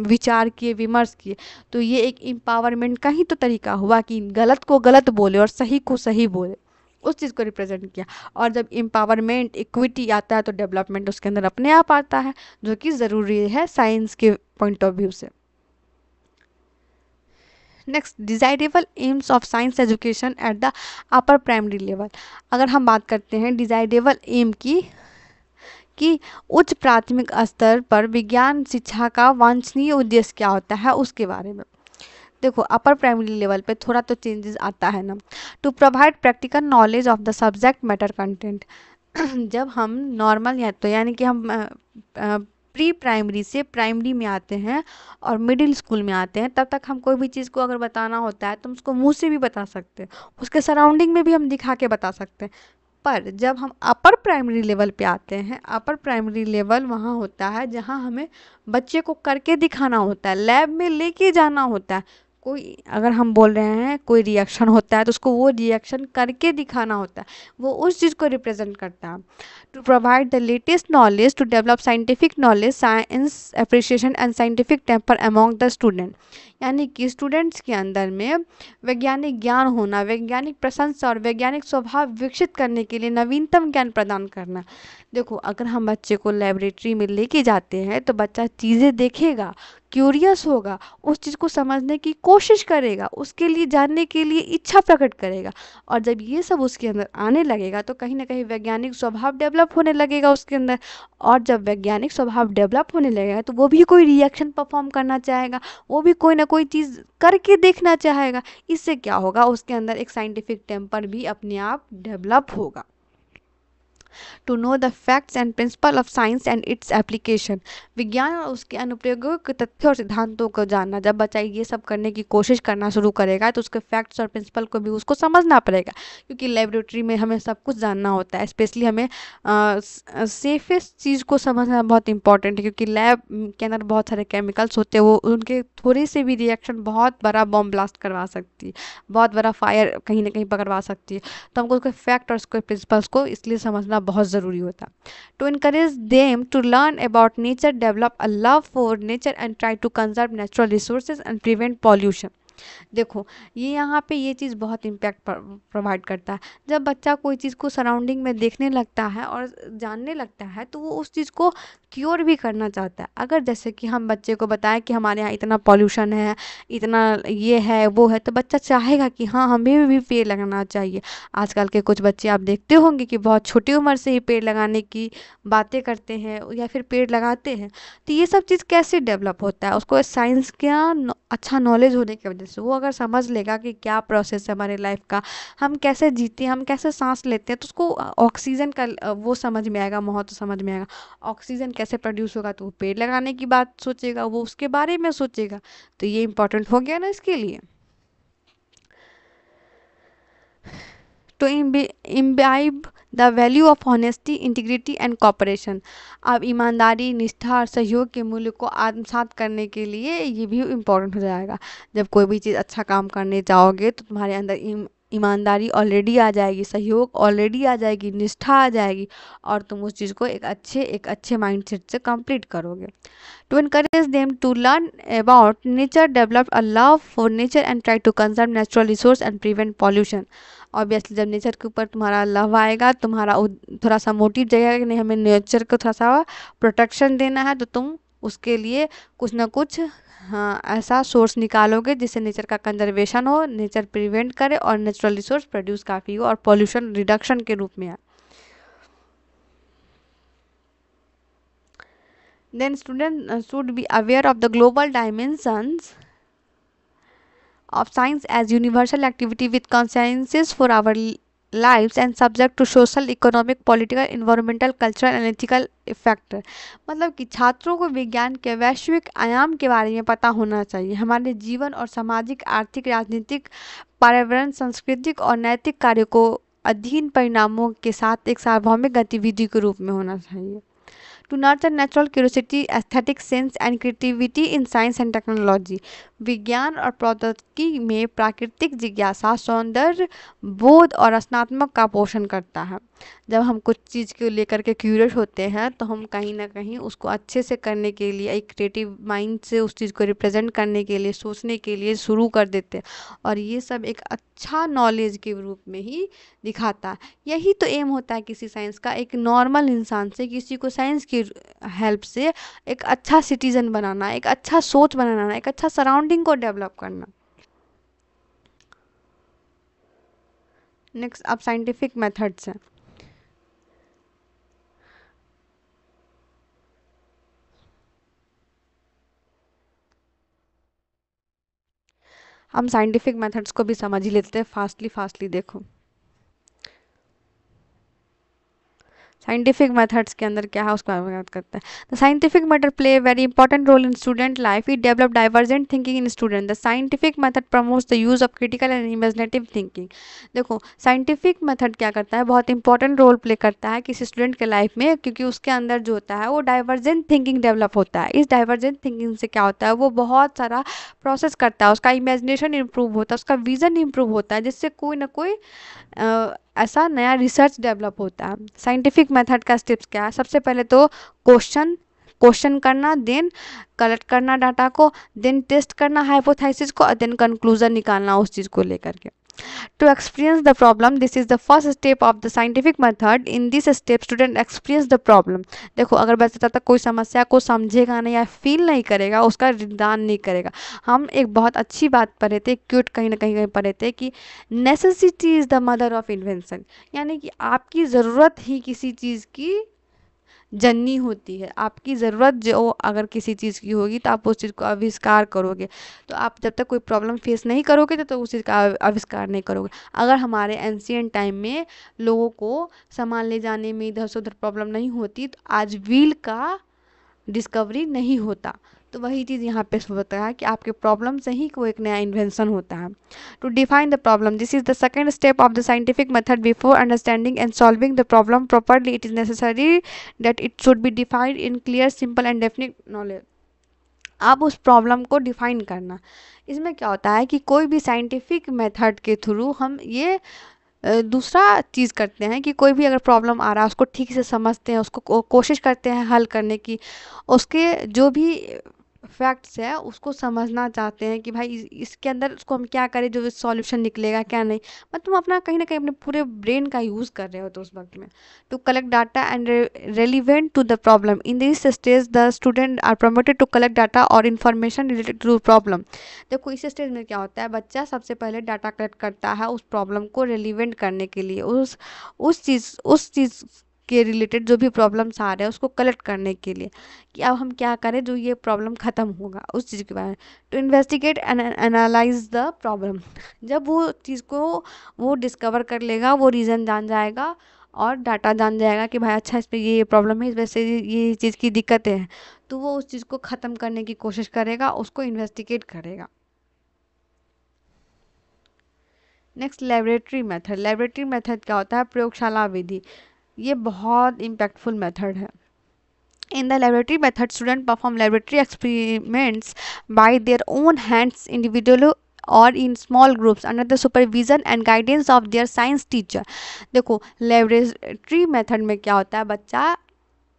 विचार किए, विमर्श किए। तो ये एक एम्पावरमेंट का ही तो तरीका हुआ कि गलत को गलत बोले और सही को सही बोले, उस चीज़ को रिप्रेजेंट किया। और जब एम्पावरमेंट, इक्विटी आता है तो डेवलपमेंट उसके अंदर अपने आप आता है, जो कि ज़रूरी है साइंस के पॉइंट ऑफ व्यू से। Next, desirable AIIMS of science education at the upper primary level. अगर हम बात करते हैं डिजायरेबल एम की, कि उच्च प्राथमिक स्तर पर विज्ञान शिक्षा का वांछनीय उद्देश्य क्या होता है, उसके बारे में देखो। अपर प्राइमरी लेवल पे थोड़ा तो चेंजेस आता है ना। To provide practical knowledge of the subject matter content. जब हम नॉर्मल या तो यानी कि हम प्री प्राइमरी से प्राइमरी में आते हैं और मिडिल स्कूल में आते हैं, तब तक हम कोई भी चीज़ को अगर बताना होता है तो हम उसको मुंह से भी बता सकते हैं, उसके सराउंडिंग में भी हम दिखा के बता सकते हैं। पर जब हम अपर प्राइमरी लेवल पे आते हैं, अपर प्राइमरी लेवल वहाँ होता है जहाँ हमें बच्चे को करके दिखाना होता है, लैब में लेके जाना होता है। कोई अगर हम बोल रहे हैं कोई रिएक्शन होता है तो उसको वो रिएक्शन करके दिखाना होता है, वो उस चीज़ को रिप्रेजेंट करता है। To provide the latest knowledge, to develop scientific knowledge, science appreciation and scientific temper among the student. यानी कि स्टूडेंट्स के अंदर में वैज्ञानिक ज्ञान होना, वैज्ञानिक प्रशंसा और वैज्ञानिक स्वभाव विकसित करने के लिए नवीनतम ज्ञान प्रदान करना। देखो, अगर हम बच्चे को लेबोरेटरी में लेके जाते हैं तो बच्चा चीज़ें देखेगा, क्यूरियस होगा, उस चीज़ को समझने की कोशिश करेगा, उसके लिए जानने के लिए इच्छा प्रकट करेगा। और जब ये सब उसके अंदर आने लगेगा तो कहीं ना कहीं वैज्ञानिक स्वभाव डेवलप होने लगेगा उसके अंदर। और जब वैज्ञानिक स्वभाव डेवलप होने लगेगा तो वो भी कोई रिएक्शन परफॉर्म करना चाहेगा, वो भी कोई ना कोई चीज़ करके देखना चाहेगा। इससे क्या होगा, उसके अंदर एक साइंटिफिक टेम्पर भी अपने आप डेवलप होगा। To know the facts and principle of science and its application. विज्ञान और उसके अनुप्रयोगों के तथ्यों और सिद्धांतों को जानना। जब बच्चा ये सब करने की कोशिश करना शुरू करेगा तो उसके फैक्ट्स और प्रिंसिपल को भी उसको समझना पड़ेगा, क्योंकि लेबोरेटरी में हमें सब कुछ जानना होता है। स्पेशली हमें सेफेस्ट चीज़ को समझना बहुत इंपॉर्टेंट है, क्योंकि लैब के अंदर बहुत सारे केमिकल्स होते हैं, वो उनके थोड़े से भी रिएक्शन बहुत बड़ा बॉम्ब ब्लास्ट करवा सकती है, बहुत बड़ा फायर कहीं ना कहीं पकड़वा सकती है। तो हमको उसके फैक्ट और उसके प्रिंसिपल्स को इसलिए समझना बहुत ज़रूरी होता है। To encourage them to learn about nature, develop a love for nature and try to conserve natural resources and prevent pollution. देखो, ये यहाँ पे ये चीज़ बहुत इम्पैक्ट प्रोवाइड करता है। जब बच्चा कोई चीज़ को सराउंडिंग में देखने लगता है और जानने लगता है तो वो उस चीज़ को क्योर भी करना चाहता है। अगर जैसे कि हम बच्चे को बताएं कि हमारे यहाँ इतना पॉल्यूशन है, इतना ये है वो है, तो बच्चा चाहेगा कि हाँ हमें भी पेड़ लगाना चाहिए। आजकल के कुछ बच्चे आप देखते होंगे कि बहुत छोटी उम्र से ही पेड़ लगाने की बातें करते हैं या फिर पेड़ लगाते हैं। तो ये सब चीज़ कैसे डेवलप होता है, उसको साइंस का अच्छा नॉलेज होने की वजह से वो अगर समझ लेगा कि क्या प्रोसेस है हमारे लाइफ का, हम कैसे जीते हैं, हम कैसे सांस लेते हैं, तो उसको ऑक्सीजन का वो समझ में आएगा, महत्व समझ में आएगा। ऑक्सीजन कैसे प्रोड्यूस होगा, तो वो पेड़ लगाने की बात सोचेगा, वो उसके बारे में सोचेगा। तो ये इंपॉर्टेंट हो गया ना इसके लिए। To imbibe the value of honesty, integrity and cooperation. अब ईमानदारी, निष्ठा और सहयोग के मूल्य को आत्मसात करने के लिए ये भी इम्पोर्टेंट हो जाएगा। जब कोई भी चीज़ अच्छा काम करने जाओगे तो तुम्हारे अंदर ईमानदारी ऑलरेडी आ जाएगी, सहयोग ऑलरेडी आ जाएगी, निष्ठा आ जाएगी, और तुम उस चीज़ को एक अच्छे माइंडसेट से कंप्लीट करोगे। To encourage them to learn about nature, develop a love for nature and try to conserve natural resource and prevent pollution. Obviously जब नेचर के ऊपर तुम्हारा लव आएगा, तुम्हारा थोड़ा सा मोटिव जाएगा कि नहीं हमें नेचर को थोड़ा सा प्रोटेक्शन देना है, तो तुम उसके लिए कुछ ना कुछ हाँ ऐसा सोर्स निकालोगे जिससे नेचर का कंजर्वेशन हो, नेचर प्रिवेंट करे और नेचुरल रिसोर्स प्रोड्यूस काफ़ी हो और पॉल्यूशन रिडक्शन के रूप में आए। Then students should be aware of the global dimensions of science as universal activity with consequences for our lives and subject to social, economic, political, environmental, cultural and ethical effect। मतलब कि छात्रों को विज्ञान के वैश्विक आयाम के बारे में पता होना चाहिए, हमारे जीवन और सामाजिक, आर्थिक, राजनीतिक, पर्यावरण, सांस्कृतिक और नैतिक कार्यों को अधीन परिणामों के साथ एक सार्वभौमिक गतिविधि के रूप में होना चाहिए। To nurture natural curiosity, aesthetic sense and creativity in science and technology। विज्ञान और प्रौद्योगिकी में प्राकृतिक जिज्ञासा, सौंदर्य बोध और रचनात्मक का पोषण करता है। जब हम कुछ चीज़ को लेकर के क्यूरियस होते हैं तो हम कहीं ना कहीं उसको अच्छे से करने के लिए, एक क्रिएटिव माइंड से उस चीज़ को रिप्रेजेंट करने के लिए, सोचने के लिए शुरू कर देते हैं, और ये सब एक अच्छा नॉलेज के रूप में ही दिखाता है। यही तो एम होता है किसी साइंस का, एक नॉर्मल इंसान से, किसी को साइंस की हेल्प से एक अच्छा सिटीजन बनाना, एक अच्छा सोच बनाना, एक अच्छा सराउंडिंग को डेवलप करना। नेक्स्ट अब साइंटिफिक मेथड्स हैं। हम साइंटिफिक मेथड्स को भी समझ ही लेते हैं, फास्टली देखो साइंटिफिक मेथड्स के अंदर क्या है उसको बात करते हैं। The scientific method play very important role in student life. It develop divergent thinking in student. The scientific method promotes the use of critical and imaginative thinking. देखो साइंटिफिक मेथड क्या करता है, बहुत इंपॉर्टेंट रोल प्ले करता है किसी student के life में, क्योंकि उसके अंदर जो होता है वो डाइवर्जेंट थिंकिंग डेवलप होता है। इस डाइवर्जेंट थिंकिंग से क्या होता है, वो बहुत सारा प्रोसेस करता है, उसका इमेजिनेशन इंप्रूव होता है, उसका विजन इंप्रूव होता है, जिससे कोई ना कोई ऐसा नया रिसर्च डेवलप होता है। साइंटिफिक मेथड का स्टेप्स क्या है, सबसे पहले तो क्वेश्चन करना, देन कलेक्ट करना डाटा को, देन टेस्ट करना हाइपोथेसिस को, और देन कंक्लूजन निकालना उस चीज़ को लेकर के। To experience the problem, this is the first step of the scientific method. In this step student experience the problem। देखो अगर बच्चा जब तक कोई समस्या को समझेगा नहीं या फील नहीं करेगा, उसका निदान नहीं करेगा। हम एक बहुत अच्छी बात पढ़े थे, क्यूट कहीं ना कहीं पढ़े थे कि necessity is the mother of invention, यानी कि आपकी ज़रूरत ही किसी चीज़ की जननी होती है। आपकी ज़रूरत जो अगर किसी चीज़ की होगी तो आप उस चीज़ को आविष्कार करोगे। तो आप जब तक कोई प्रॉब्लम फेस नहीं करोगे तो उस चीज़ का आविष्कार नहीं करोगे। अगर हमारे एंशियंट टाइम में लोगों को सामान ले जाने में इधर से उधर प्रॉब्लम नहीं होती तो आज व्हील का डिस्कवरी नहीं होता। तो वही चीज़ यहाँ पे होता है कि आपके प्रॉब्लम से ही कोई एक नया इन्वेंशन होता है। To define the problem, this is the second step of the scientific method. Before understanding and solving the problem properly it is necessary that it should be defined in clear, simple and definite knowledge. आप उस problem को define करना, इसमें क्या होता है कि कोई भी साइंटिफिक मेथड के थ्रू हम ये दूसरा चीज़ करते हैं कि कोई भी अगर प्रॉब्लम आ रहा है उसको ठीक से समझते हैं, उसको कोशिश करते हैं हल करने की, उसके जो भी फैक्ट्स है उसको समझना चाहते हैं कि भाई इसके अंदर उसको हम क्या करें जो सॉल्यूशन निकलेगा क्या नहीं। मतलब तुम अपना कहीं ना कहीं अपने पूरे ब्रेन का यूज़ कर रहे हो तो उस वक्त में। To collect data and relevant to the problem, in this stage the student are promoted to collect data और इन्फॉर्मेशन रिलेटेड टू प्रॉब्लम। देखो इस स्टेज में क्या होता है, बच्चा सबसे पहले डाटा कलेक्ट करता है उस प्रॉब्लम को रेलिवेंट करने के लिए, उस चीज़ के रिलेटेड जो भी प्रॉब्लम्स आ रहे हैं उसको कलेक्ट करने के लिए कि अब हम क्या करें जो ये प्रॉब्लम ख़त्म होगा उस चीज़ के बारे में। To investigate and analyse the problem, जब वो चीज़ को वो डिस्कवर कर लेगा, वो रीज़न जान जाएगा और डाटा जान जाएगा कि भाई अच्छा इस पे ये प्रॉब्लम है, इस वजह से ये चीज़ की दिक्कतें हैं, तो वो उस चीज़ को ख़त्म करने की कोशिश करेगा, उसको इन्वेस्टिगेट करेगा। Next laboratory method. Laboratory method क्या होता है? प्रयोगशाला विधि। ये बहुत इम्पैक्टफुल मेथड है। In the laboratory method, students perform laboratory experiments by their own hands, individually or in small groups under the supervision and guidance of their science teacher। देखो laboratory method में क्या होता है, बच्चा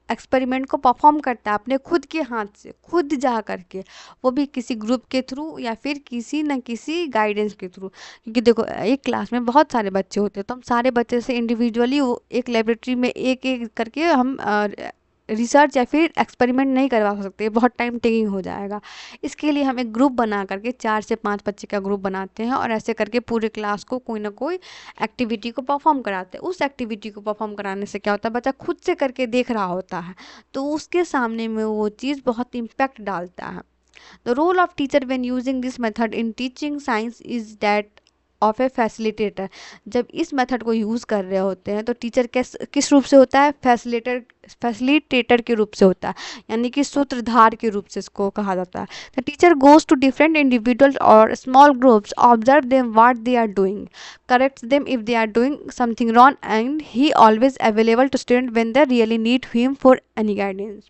एक्सपेरिमेंट को perform करता है अपने खुद के हाथ से, खुद जा करके, वो भी किसी ग्रुप के थ्रू या फिर किसी न किसी गाइडेंस के थ्रू। क्योंकि देखो एक क्लास में बहुत सारे बच्चे होते हैं, तो हम सारे बच्चे से इंडिविजुअली वो एक लेबोरेटरी में एक एक करके हम रिसर्च या फिर एक्सपेरिमेंट नहीं करवा सकते, बहुत टाइम टेकिंग हो जाएगा। इसके लिए हम एक ग्रुप बना करके 4 से 5 बच्चे का ग्रुप बनाते हैं और ऐसे करके पूरे क्लास को कोई ना कोई एक्टिविटी को परफॉर्म कराते हैं। उस एक्टिविटी को परफॉर्म कराने से क्या होता है, बच्चा खुद से करके देख रहा होता है, तो उसके सामने में वो चीज़ बहुत इम्पैक्ट डालता है। The role of teacher when using this method in teaching science is that of a facilitator. जब इस मेथड को यूज़ कर रहे होते हैं तो टीचर किस रूप से होता है? फैसिलिटेटर के रूप से होता है, यानी कि सूत्रधार के रूप से इसको कहा जाता है। The teacher goes to different individuals और small groups, observe them what they are doing, corrects them if they are doing something wrong and he always available to student when they really need him for any guidance.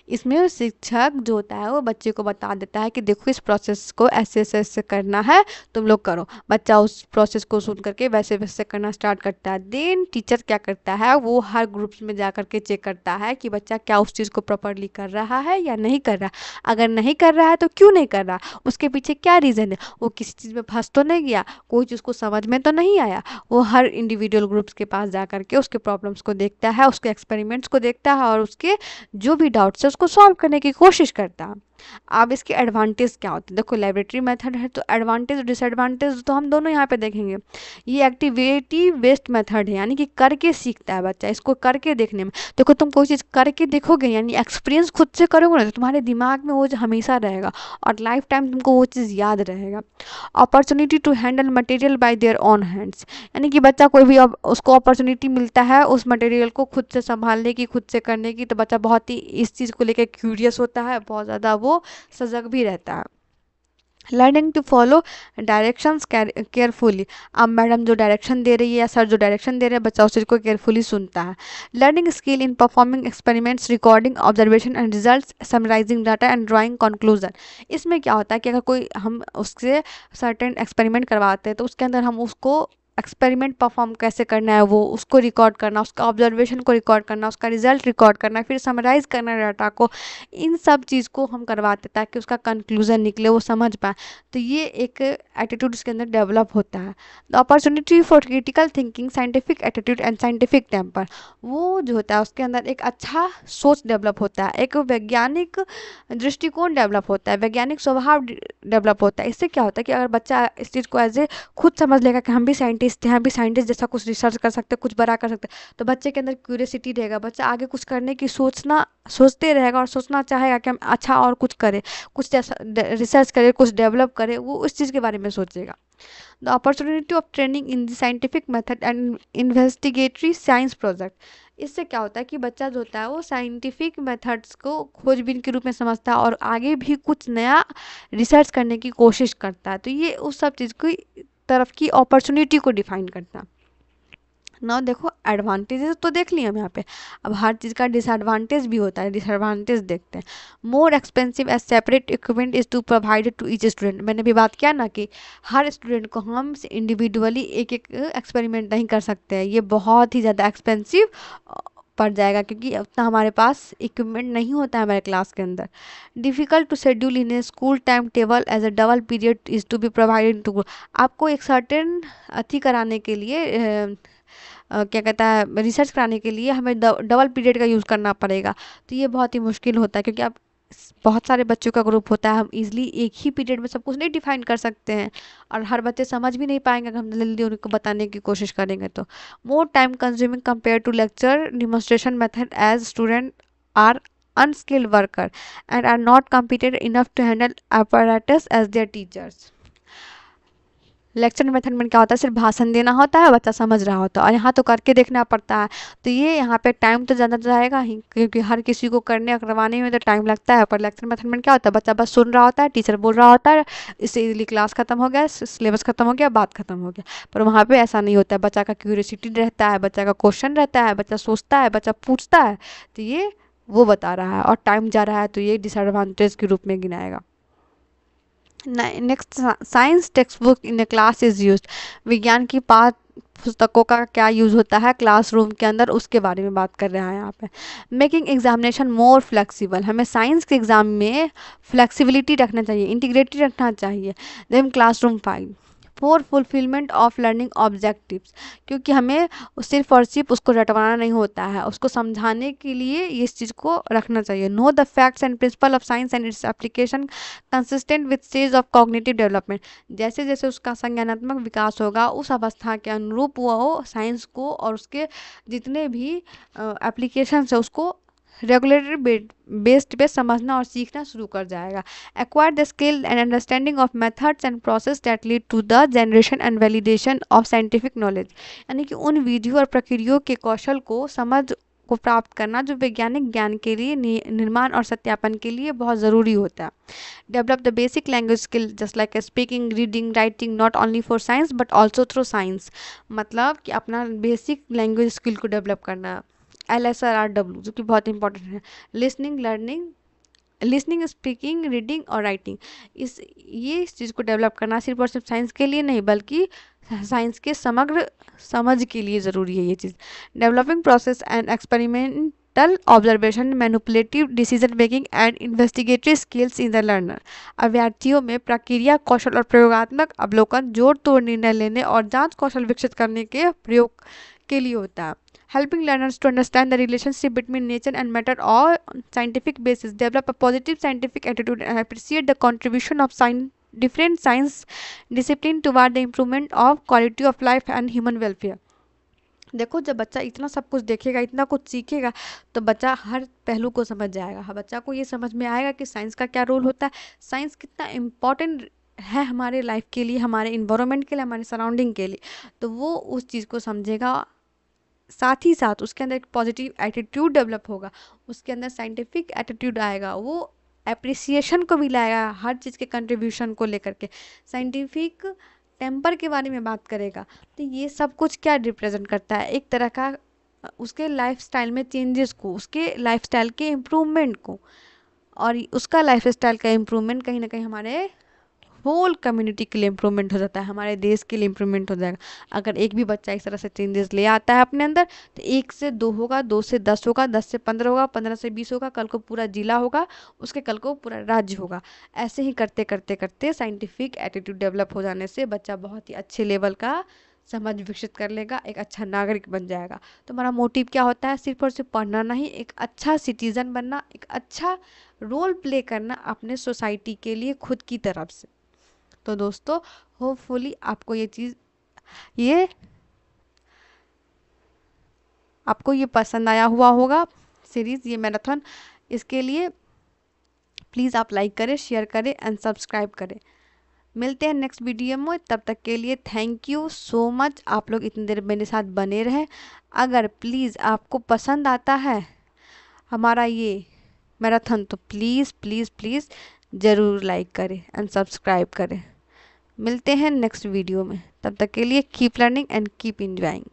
इसमें शिक्षक जो होता है वो बच्चे को बता देता है कि देखो इस प्रोसेस को ऐसे ऐसे ऐसे करना है, तुम लोग करो। बच्चा उस प्रोसेस को सुन करके वैसे वैसे करना स्टार्ट करता है। देन टीचर क्या करता है, वो हर ग्रुप्स में जा करके चेक करता है कि बच्चा क्या उस चीज़ को प्रॉपरली कर रहा है या नहीं कर रहा। अगर नहीं कर रहा है तो क्यों नहीं कर रहा, उसके पीछे क्या रीज़न है, वो किसी चीज़ में फंस तो नहीं गया, कोई चीज़ को समझ में तो नहीं आया। वो हर इंडिविजुअल ग्रुप्स के पास जा करके उसके प्रॉब्लम्स को देखता है, उसके एक्सपेरिमेंट्स को देखता है और उसके जो भी डाउट्स है उसको सॉल्व करने की कोशिश करता है। अब इसके एडवांटेज क्या होते हैं? देखो लेबोरेटरी मेथड है तो एडवांटेज और डिसएडवांटेज तो हम दोनों यहाँ पे देखेंगे। ये एक्टिविटी बेस्ड मेथड है, यानी कि करके सीखता है बच्चा, इसको करके देखने में। देखो तुम कोई चीज़ करके देखोगे यानी एक्सपीरियंस खुद से करोगे ना, तो तुम्हारे दिमाग में वो हमेशा रहेगा और लाइफ टाइम तुमको वो चीज़ याद रहेगा। Opportunity to handle material by their own hands, यानी कि बच्चा कोई भी अब उसको अपॉर्चुनिटी मिलता है उस मटेरियल को खुद से संभालने की, खुद से करने की, तो बच्चा बहुत ही इस चीज़ को लेकर क्यूरियस होता है, बहुत ज़्यादा वो सजग भी रहता है। Learning to follow directions carefully, अब मैडम जो डायरेक्शन दे रही है या सर जो डायरेक्शन दे रहे हैं बच्चा उस चीज़ को केयरफुली सुनता है। Learning skill in performing experiments, recording observation and results, summarising data and drawing conclusion. इसमें क्या होता है कि अगर कोई हम उससे सर्टेन एक्सपेरिमेंट करवाते हैं तो उसके अंदर हम उसको एक्सपेरिमेंट परफॉर्म कैसे करना है वो उसको रिकॉर्ड करना, उसका ऑब्जर्वेशन को रिकॉर्ड करना, उसका रिजल्ट रिकॉर्ड करना, फिर समराइज़ करना डाटा को, इन सब चीज़ को हम करवाते ताकि उसका कंक्लूजन निकले, वो समझ पाए। तो ये एक एटीट्यूड उसके अंदर डेवलप होता है। The opportunity for critical thinking, scientific attitude and scientific temper, वो जो होता है उसके अंदर एक अच्छा सोच डेवलप होता है, एक वैज्ञानिक दृष्टिकोण डेवलप होता है, वैज्ञानिक स्वभाव डेवलप होता है। इससे क्या होता है कि अगर बच्चा इस चीज़ को एज ए खुद समझ लेगा कि हम भी साइंटिस्ट हैं, हम भी साइंटिस्ट जैसा कुछ रिसर्च कर सकते हैं, कुछ बड़ा कर सकते हैं, तो बच्चे के अंदर क्यूरियोसिटी रहेगा, बच्चा आगे कुछ करने की सोचते रहेगा और सोचना चाहेगा कि हम अच्छा और कुछ करें, कुछ जैसा रिसर्च करें, कुछ डेवलप करें, वो उस चीज़ के बारे में सोचेगा। The opportunity of training in the scientific method and investigatory science project, इससे क्या होता है कि बच्चा जो होता है वो साइंटिफिक मेथड्स को खोजबीन के रूप में समझता है और आगे भी कुछ नया रिसर्च करने की कोशिश करता है। तो ये उस सब चीज़ की तरफ की अपॉर्चुनिटी को डिफाइन करता है ना। देखो एडवांटेजेस तो देख लिए हम यहाँ पे, अब हर चीज़ का डिसएडवांटेज भी होता है, डिसएडवांटेज देखते हैं। More expensive as separate equipment is to provided to each student, मैंने भी बात किया ना कि हर स्टूडेंट को हम इंडिविजुअली एक एक एक्सपेरिमेंट नहीं कर सकते हैं, ये बहुत ही ज़्यादा एक्सपेंसिव पड़ जाएगा क्योंकि उतना हमारे पास इक्विपमेंट नहीं होता है हमारे क्लास के अंदर। Difficult to schedule in a school time table as a double period is to be provided to, आपको एक सर्टेन अथी कराने के लिए क्या कहता है रिसर्च कराने के लिए हमें डबल पीरियड का यूज़ करना पड़ेगा, तो ये बहुत ही मुश्किल होता है क्योंकि आप बहुत सारे बच्चों का ग्रुप होता है, हम इजीली एक ही पीरियड में सब कुछ नहीं डिफाइन कर सकते हैं, और हर बच्चे समझ भी नहीं पाएंगे अगर हम जल्दी उनको बताने की कोशिश करेंगे तो। More time consuming compare to lecture demonstration method as student are unskilled worker and are not competent enough to handle apparatus as their teachers। Lecture method में क्या होता है, सिर्फ भाषण देना होता है, बच्चा समझ रहा होता है, और यहाँ तो करके देखना पड़ता है। तो ये यहाँ पे टाइम तो ज़्यादा जाएगा ही, क्योंकि हर किसी को करने करवाने में तो टाइम लगता है। पर लेक्चर मेथड में क्या होता है, बच्चा बस सुन रहा होता है, टीचर बोल रहा होता है, इससे इजीली क्लास खत्म हो गया, सिलेबस खत्म हो गया, बात खत्म हो गया। पर वहाँ पे ऐसा नहीं होता है, बच्चा का क्यूरियोसिटी रहता है, बच्चा का क्वेश्चन रहता है, बच्चा सोचता है, बच्चा पूछता है। तो ये वो बता रहा है, और टाइम जा रहा है, तो ये डिसएडवांटेज के रूप में गिनाएगा। Next, science text book in a class is used. विज्ञान की पाठ्य पुस्तकों का क्या यूज़ होता है क्लासरूम के अंदर, उसके बारे में बात कर रहा है यहाँ पे। मेकिंग एग्जामिनेशन मोर फ्लेक्सिबल, हमें साइंस के एग्ज़ाम में फ्लेक्सिबिलिटी रखना चाहिए, इंटीग्रिटी रखना चाहिए। Then classroom file for fulfilment of learning objectives, क्योंकि हमें सिर्फ और सिर्फ उसको रटवाना नहीं होता है, उसको समझाने के लिए इस चीज़ को रखना चाहिए। No the facts and principle of science and its application consistent with stage of cognitive development, जैसे जैसे उसका संज्ञानात्मक विकास होगा उस अवस्था के अनुरूप वो साइंस को और उसके जितने भी एप्लीकेशन है उसको रेगुलेटरी बेस्ड पे समझना और सीखना शुरू कर जाएगा। Acquire the skill and understanding of methods and process that lead to the generation and validation of scientific knowledge, यानी कि उन विधियों और प्रक्रियाओं के कौशल को समझ को प्राप्त करना जो वैज्ञानिक ज्ञान के लिए निर्माण और सत्यापन के लिए बहुत ज़रूरी होता है। Develop the basic language skill just like speaking, reading, writing, not only for science but also through science, मतलब कि अपना बेसिक लैंग्वेज स्किल को डेवलप करना। LSRW जो कि बहुत इंपॉर्टेंट है, listening, learning, listening, speaking, reading और राइटिंग, इस चीज़ को डेवलप करना सिर्फ और सिर्फ साइंस के लिए नहीं बल्कि साइंस के समग्र समझ के लिए ज़रूरी है ये चीज़। Developing process and experimental observation, manipulative decision making and investigatory skills in the learner, अभ्यर्थियों में प्रक्रिया कौशल और प्रयोगात्मक अवलोकन, जोड़ तोड़ निर्णय लेने और जांच कौशल विकसित करने के प्रयोग के लिए होता है। Helping learners to understand the relationship between nature and matter on scientific basis, develop a positive scientific attitude and appreciate the contribution of different science discipline toward the improvement of quality of life and human welfare। देखो जब बच्चा इतना सब कुछ देखेगा, इतना कुछ सीखेगा, तो बच्चा हर पहलू को समझ जाएगा। बच्चा को ये समझ में आएगा कि साइंस का क्या रोल होता है, साइंस कितना इम्पॉर्टेंट है हमारे लाइफ के लिए, हमारे इन्वायरमेंट के लिए, हमारे सराउंडिंग के लिए, तो वो उस चीज़ को समझेगा। साथ ही साथ उसके अंदर एक पॉजिटिव एटीट्यूड डेवलप होगा, उसके अंदर साइंटिफिक एटीट्यूड आएगा, वो एप्रिसिएशन को भी लाएगा हर चीज़ के कंट्रीब्यूशन को लेकर के, साइंटिफिक टेम्पर के बारे में बात करेगा। तो ये सब कुछ क्या रिप्रेजेंट करता है, एक तरह का उसके लाइफस्टाइल में चेंजेस को, उसके लाइफस्टाइल के इम्प्रूवमेंट को, और उसका लाइफस्टाइल का इम्प्रूवमेंट कहीं ना कहीं हमारे होल कम्युनिटी के लिए इम्प्रूवमेंट हो जाता है, हमारे देश के लिए इम्प्रूवमेंट हो जाएगा। अगर एक भी बच्चा इस तरह से चेंजेस ले आता है अपने अंदर, तो 1 से 2 होगा, 2 से 10 होगा, 10 से 15 होगा, 15 से 20 होगा, कल को पूरा जिला होगा, उसके कल को पूरा राज्य होगा। ऐसे ही करते करते करते साइंटिफिक एटीट्यूड डेवलप हो जाने से बच्चा बहुत ही अच्छे लेवल का समझ विकसित कर लेगा, एक अच्छा नागरिक बन जाएगा। तो हमारा मोटिव क्या होता है, सिर्फ और सिर्फ पढ़ना नहीं, एक अच्छा सिटीजन बनना, एक अच्छा रोल प्ले करना अपने सोसाइटी के लिए खुद की तरफ से। तो दोस्तों होपफुली आपको ये पसंद आया हुआ होगा सीरीज़, ये मैराथन। इसके लिए प्लीज़ आप लाइक करें, शेयर करें एंड सब्सक्राइब करें। मिलते हैं नेक्स्ट वीडियो में, तब तक के लिए थैंक यू सो मच। आप लोग इतनी देर मेरे साथ बने रहें। अगर प्लीज़ आपको पसंद आता है हमारा ये मैराथन, तो प्लीज़ प्लीज़ प्लीज़ ज़रूर लाइक करें एंड सब्सक्राइब करें। मिलते हैं नेक्स्ट वीडियो में, तब तक के लिए keep learning and keep enjoying.